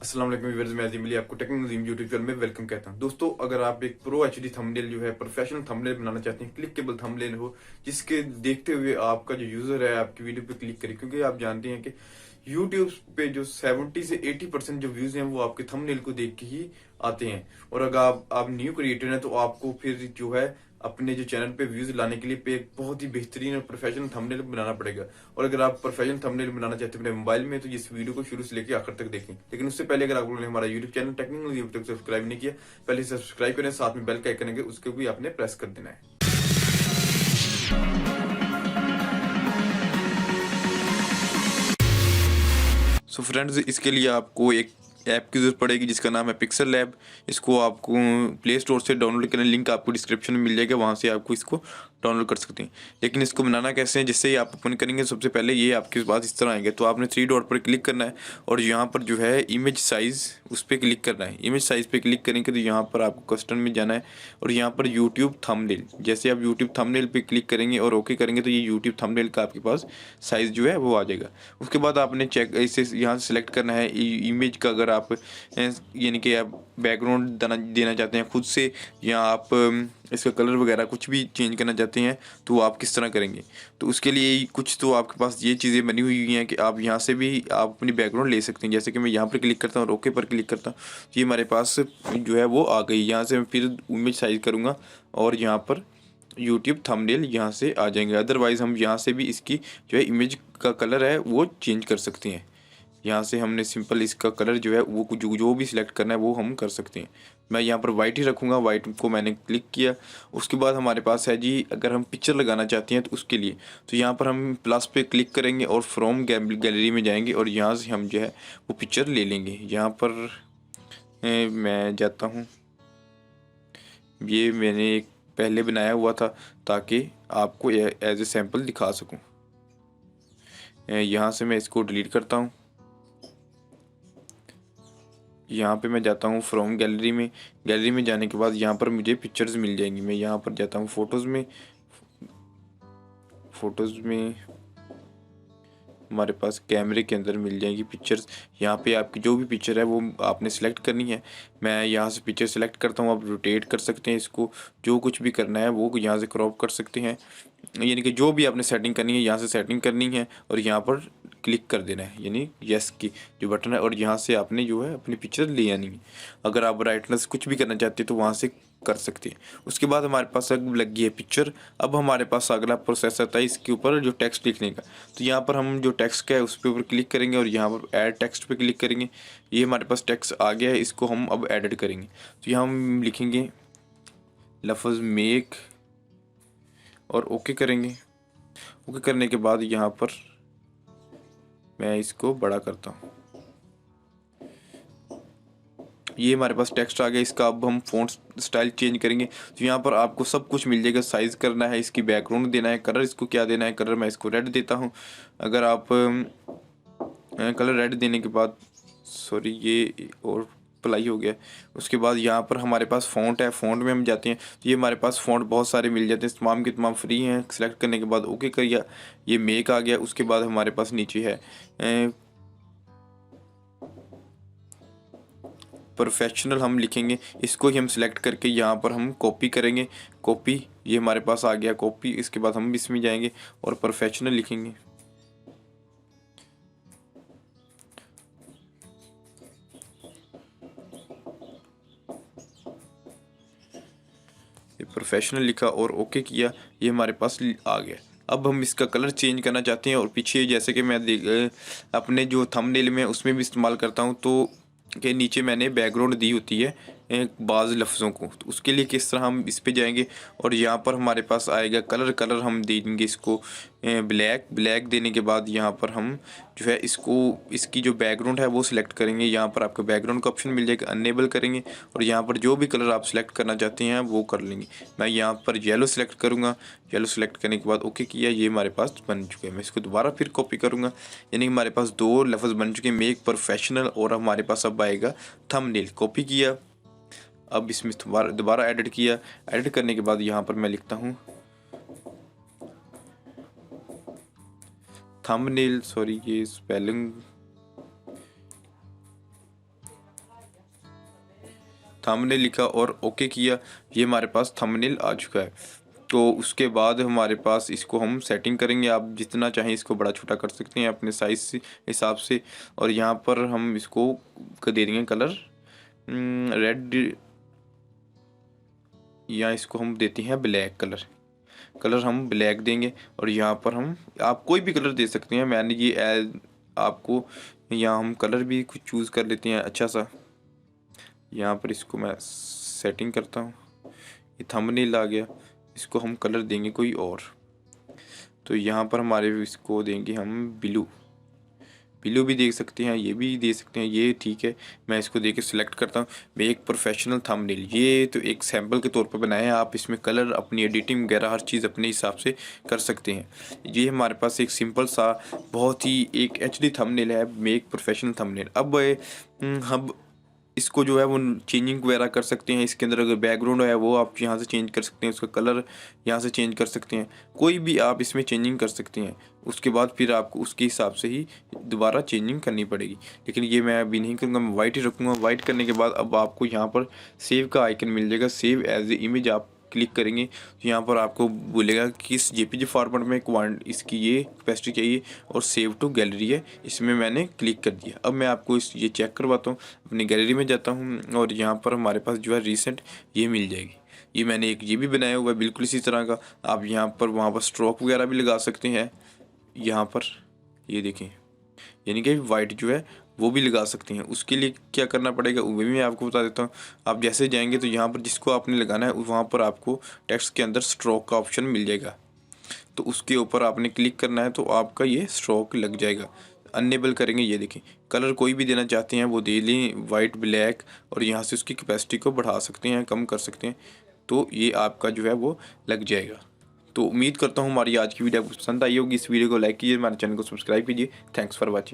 अस्सलाम वालेकुम व्यूअर्स, मैं अजीम अली आपको टेक्निकल अजीम यूट्यूब चैनल में वेलकम कहता हूं। दोस्तों, अगर आप एक प्रो एचडी थंबनेल जो है प्रोफेशनल थंबनेल बनाना चाहते हैं, क्लिकेबल थंबनेल हो जिसके देखते हुए आपका जो यूजर है आपकी वीडियो पे क्लिक करे, क्योंकि आप जानते हैं कि यूट्यूब पे जो 70 से 80% जो व्यूज हैं वो आपके थंबनेल को देख के ही आते हैं। और अगर आप न्यू क्रिएटर हैं तो आपको फिर जो है अपने जो चैनल पे व्यूज लाने के लिए पे एक बहुत ही बेहतरीन और प्रोफेशनल थंबनेल बनाना पड़ेगा। और अगर आप प्रोफेशनल थंबनेल बनाना चाहते हैं अपने मोबाइल में तो इस वीडियो को शुरू से लेकर आखिर तक देखें। लेकिन उससे पहले अगर आप लोगों ने हमारा यूट्यूब चैनल टेक्निकल यूट्यूब तक सब्सक्राइब नहीं किया, पहले सब्सक्राइब करें, साथ में बेल का आइकन है उसको भी आपने प्रेस कर देना है। सो फ्रेंड्स, इसके लिए आपको एक ऐप की जरूरत पड़ेगी जिसका नाम है पिक्सल लैब। इसको आपको प्ले स्टोर से डाउनलोड करने, लिंक आपको डिस्क्रिप्शन में मिल जाएगा, वहाँ से आपको इसको डाउनलोड कर सकते हैं। लेकिन इसको बनाना कैसे है, जिससे ही आप ओपन करेंगे सबसे पहले ये आपके पास इस तरह आएंगे। तो आपने थ्री डॉट पर क्लिक करना है और यहाँ पर जो है इमेज साइज़ उस पर क्लिक करना है। इमेज साइज़ पे क्लिक करेंगे तो यहाँ पर आपको कस्टम में जाना है और यहाँ पर यूट्यूब थंबनेल, जैसे आप यूट्यूब थंबनेल पे क्लिक करेंगे और ओके करेंगे तो ये यूट्यूब थंबनेल का आपके पास साइज़ जो है वो आ जाएगा। उसके बाद आपने चेक इसे यहाँ से सिलेक्ट करना है इमेज का। अगर आप यानी कि आप बैकग्राउंड देना चाहते हैं खुद से, या आप इसका कलर वगैरह कुछ भी चेंज करना चाहते हैं तो आप किस तरह करेंगे। तो उसके लिए कुछ तो आपके पास ये चीज़ें बनी हुई हैं कि आप यहाँ से भी आप अपनी बैकग्राउंड ले सकते हैं। जैसे कि मैं यहाँ पर क्लिक करता हूँ और ओके पर क्लिक करता हूँ, तो ये हमारे पास जो है वो आ गई। यहाँ से मैं फिर इमेज साइज करूँगा और यहाँ पर यूट्यूब थंबनेल यहाँ से आ जाएंगे। अदरवाइज़ हम यहाँ से भी इसकी जो है इमेज का कलर है वो चेंज कर सकते हैं। यहाँ से हमने सिंपल इसका कलर जो है वो जो भी सिलेक्ट करना है वो हम कर सकते हैं। मैं यहाँ पर वाइट ही रखूँगा, वाइट को मैंने क्लिक किया। उसके बाद हमारे पास है जी, अगर हम पिक्चर लगाना चाहते हैं तो उसके लिए तो यहाँ पर हम प्लस पे क्लिक करेंगे और फ्रॉम गैलरी में जाएंगे और यहाँ से हम जो है वो पिक्चर ले लेंगे। यहाँ पर मैं जाता हूँ, ये मैंने एक पहले बनाया हुआ था ताकि आपको एज ए सैम्पल दिखा सकूँ। यहाँ से मैं इसको डिलीट करता हूँ। यहाँ पे मैं जाता हूँ फ्रॉम गैलरी में। गैलरी में जाने के बाद यहाँ पर मुझे पिक्चर्स मिल जाएंगी। मैं यहाँ पर जाता हूँ फ़ोटोज़ में। फ़ोटोज़ में हमारे पास कैमरे के अंदर मिल जाएगी पिक्चर्स। यहाँ पे आपकी जो भी पिक्चर है वो आपने सेलेक्ट करनी है। मैं यहाँ से पिक्चर सेलेक्ट करता हूँ। आप रोटेट कर सकते हैं इसको, जो कुछ भी करना है वो यहाँ से क्रॉप कर सकते हैं। यानी कि जो भी आपने सेटिंग करनी है यहाँ से सेटिंग करनी है और यहाँ पर क्लिक कर देना है, यानी यस की जो बटन है, और यहाँ से आपने जो है अपनी पिक्चर ले आनी है। अगर आप ब्राइटनेस कुछ भी करना चाहते हैं तो वहाँ से कर सकते हैं। उसके बाद हमारे पास अब लग गई है पिक्चर। अब हमारे पास अगला प्रोसेस आता है इसके ऊपर जो टेक्स्ट लिखने का। तो यहाँ पर हम जो टेक्स्ट का है उस पर ऊपर क्लिक करेंगे और यहाँ पर ऐड टेक्स्ट पे क्लिक करेंगे। ये हमारे पास टेक्स्ट आ गया है, इसको हम अब एडिट करेंगे। तो यहाँ हम लिखेंगे लफ्ज़ मेक और ओके करेंगे। ओके करने के बाद यहाँ पर मैं इसको बड़ा करता हूँ। ये हमारे पास टेक्स्ट आ गया। इसका अब हम फ़ॉन्ट स्टाइल चेंज करेंगे। तो यहाँ पर आपको सब कुछ मिल जाएगा। साइज़ करना है, इसकी बैकग्राउंड देना है, कलर इसको क्या देना है। कलर मैं इसको रेड देता हूँ। अगर आप कलर रेड देने के बाद, सॉरी ये और अप्लाई हो गया। उसके बाद यहाँ पर हमारे पास फ़ॉन्ट है, फ़ॉन्ट में हम जाते हैं तो ये हमारे पास फ़ॉन्ट बहुत सारे मिल जाते हैं, तमाम के तमाम फ्री हैं। सेलेक्ट करने के बाद ओके करिए, ये मेक आ गया। उसके बाद हमारे पास नीचे है प्रोफेशनल, हम लिखेंगे। इसको ही हम सिलेक्ट करके यहाँ पर हम कॉपी करेंगे। कॉपी, ये हमारे पास आ गया कॉपी। इसके बाद हम इसमें जाएंगे और प्रोफेशनल लिखेंगे। ये प्रोफेशनल लिखा और ओके किया, ये हमारे पास आ गया। अब हम इसका कलर चेंज करना चाहते हैं और पीछे जैसे कि मैं अपने जो थंबनेल में उसमें भी इस्तेमाल करता हूँ, तो के नीचे मैंने बैकग्राउंड दी होती है बाज़ लफ्ज़ों को। तो उसके लिए किस तरह हम इस पे जाएंगे और यहाँ पर हमारे पास आएगा कलर। कलर हम देंगे इसको ब्लैक। ब्लैक देने के बाद यहाँ पर हम जो है इसको, इसकी जो बैकग्राउंड है वो सिलेक्ट करेंगे। यहाँ पर आपको बैकग्राउंड का ऑप्शन मिल जाएगा, अनेबल करेंगे और यहाँ पर जो भी कलर आप सिलेक्ट करना चाहते हैं वो कर लेंगे। मैं यहाँ पर येलो सेलेक्ट करूँगा। येलो सेलेक्ट करने के बाद ओके किया, ये हमारे पास बन चुके हैं। मैं इसको दोबारा फिर कॉपी करूँगा, यानी हमारे पास दो लफ्ज़ बन चुके हैं, मेक प्रोफेशनल और हमारे पास अब आएगा थंबनेल। कॉपी किया, अब इसमें दोबारा एडिट किया। एडिट करने के बाद यहाँ पर मैं लिखता हूँ थंबनेल, सॉरी ये स्पेलिंग थंबनेल लिखा और ओके किया, ये हमारे पास थंबनेल आ चुका है। तो उसके बाद हमारे पास इसको हम सेटिंग करेंगे। आप जितना चाहें इसको बड़ा छोटा कर सकते हैं अपने साइज से हिसाब से। और यहाँ पर हम इसको दे देंगे कलर रेड, या इसको हम देते हैं ब्लैक कलर। कलर हम ब्लैक देंगे और यहाँ पर हम आप कोई भी कलर दे सकते हैं। मैंने ये आपको यहाँ हम कलर भी कुछ चूज़ कर लेते हैं अच्छा सा। यहाँ पर इसको मैं सेटिंग करता हूँ, ये थंबनेल आ गया। इसको हम कलर देंगे कोई और, तो यहाँ पर हमारे इसको देंगे हम ब्लू। ब्लू भी देख सकते हैं, ये भी दे सकते हैं, ये ठीक है। मैं इसको दे के सिलेक्ट करता हूँ। मैं एक प्रोफेशनल थंबनेल, ये तो एक सैम्पल के तौर पर बनाया है। आप इसमें कलर अपनी एडिटिंग वगैरह हर चीज़ अपने हिसाब से कर सकते हैं। ये हमारे पास एक सिंपल सा बहुत ही एक एचडी थंबनेल है, मेक प्रोफेशनल थंबनेल। अब हम इसको जो है वो चेंजिंग वगैरह कर सकते हैं। इसके अंदर अगर बैकग्राउंड है वो आप यहाँ से चेंज कर सकते हैं, उसका कलर यहाँ से चेंज कर सकते हैं, कोई भी आप इसमें चेंजिंग कर सकते हैं। उसके बाद फिर आपको उसके हिसाब से ही दोबारा चेंजिंग करनी पड़ेगी। लेकिन ये मैं अभी नहीं करूँगा, मैं वाइट ही रखूँगा। वाइट करने के बाद अब आपको यहाँ पर सेव का आइकन मिल जाएगा। सेव एज ए इमेज आप क्लिक करेंगे तो यहाँ पर आपको बोलेगा किस जेपीजी फॉर्मेट में इसकी ये कैपेसिटी चाहिए और सेव टू गैलरी है, इसमें मैंने क्लिक कर दिया। अब मैं आपको ये चेक करवाता हूँ। अपनी गैलरी में जाता हूँ और यहाँ पर हमारे पास जो है रिसेंट ये मिल जाएगी। ये मैंने एक ये भी बनाया हुआ है बिल्कुल इसी तरह का। आप यहाँ पर वहाँ पर स्ट्रोक वगैरह भी लगा सकते हैं। यहाँ पर ये देखें, यानी कि वाइट जो है वो भी लगा सकते हैं। उसके लिए क्या करना पड़ेगा वो भी मैं आपको बता देता हूँ। आप जैसे जाएंगे तो यहाँ पर जिसको आपने लगाना है वहाँ पर आपको टेक्स्ट के अंदर स्ट्रोक का ऑप्शन मिल जाएगा, तो उसके ऊपर आपने क्लिक करना है तो आपका ये स्ट्रोक लग जाएगा। अनेबल करेंगे, ये देखें कलर कोई भी देना चाहते हैं वो दे लें, वाइट ब्लैक, और यहाँ से उसकी कैपेसिटी को बढ़ा सकते हैं कम कर सकते हैं, तो ये आपका जो है वो लग जाएगा। तो उम्मीद करता हूँ हमारी आज की वीडियो आपको पसंद आई होगी। इस वीडियो को लाइक कीजिए, हमारे चैनल को सब्सक्राइब कीजिए। Thanks for watching.